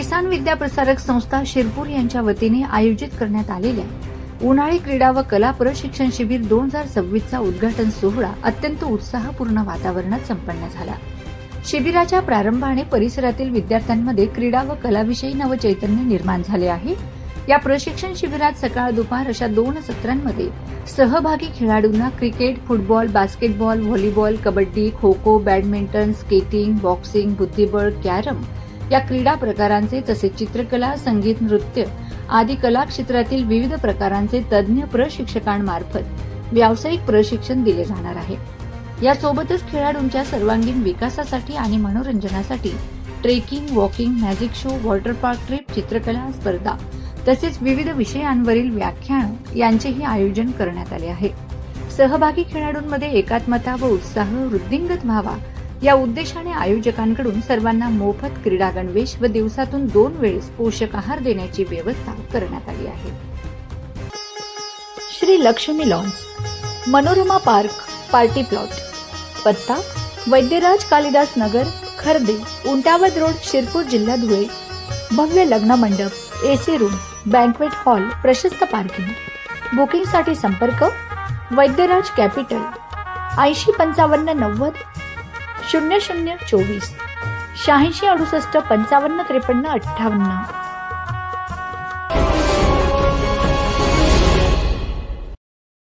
किसान विद्या प्रसारक संस्था शिरपूर यांच्या वतीने आयोजित करण्यात आलेल्या उन्हाळी क्रीडा व कला प्रशिक्षण शिबिर 2026चा उद्घाटन सोहळा अत्यंत उत्साहपूर्ण वातावरणात संपन्न झाला। शिबिराच्या प्रारंभाने परिसरातील विद्यार्थ्यांमध्ये क्रीडा व कलाविषयी नवचैतन्य निर्माण झाले आहे। या प्रशिक्षण शिबिरात सकाळ दुपार अशा 2 सत्रांमध्ये सहभागी खेळाडूंना cricket, football, basketball, volleyball, kabaddi, kho kho, badminton, skating, boxing, बुद्धिबळ, कॅरम या क्रीडा प्रकारांचे तसेच चित्रकला, संगीत, नृत्य आदी कला क्षेत्रातील विविध प्रकारांचे तज्ज्ञ प्रशिक्षकांमार्फत व्यावसायिक प्रशिक्षण दिले जाणार आहे। यासोबतच खेळाडूंच्या सर्वांगीण विकासासाठी आणि मनोरंजनासाठी trekking, walking, magic show, water park trip, चित्रकला स्पर्धा तसेच विविध विषयांवरील व्याख्यान यांचेही आयोजन करण्यात आले आहे। सहभागी खेळाडूंमध्ये एकात्मता व उत्साह वृद्धिंगत व्हावा या उद्देशाने आयोजकांकडून सर्वांना मोफत क्रीडा गणवेश व दिवसातून 2 वेळेस पोषक आहार देण्याची व्यवस्था करण्यात आली आहे। Shri Lakshmi lawns, Manorama park, party plot, पत्ता वैद्यराज कालिदास नगर, खर्दे, उंटावद रोड, शिरपूर जिल्हा धुळे। भव्य लग्न मंडप, एसी रूम, बँक्वेट हॉल, प्रशस्त पार्किंग। बुकिंग साठी संपर्क वैद्यराज कॅपिटल 805590 0024 86 68 55 53 58।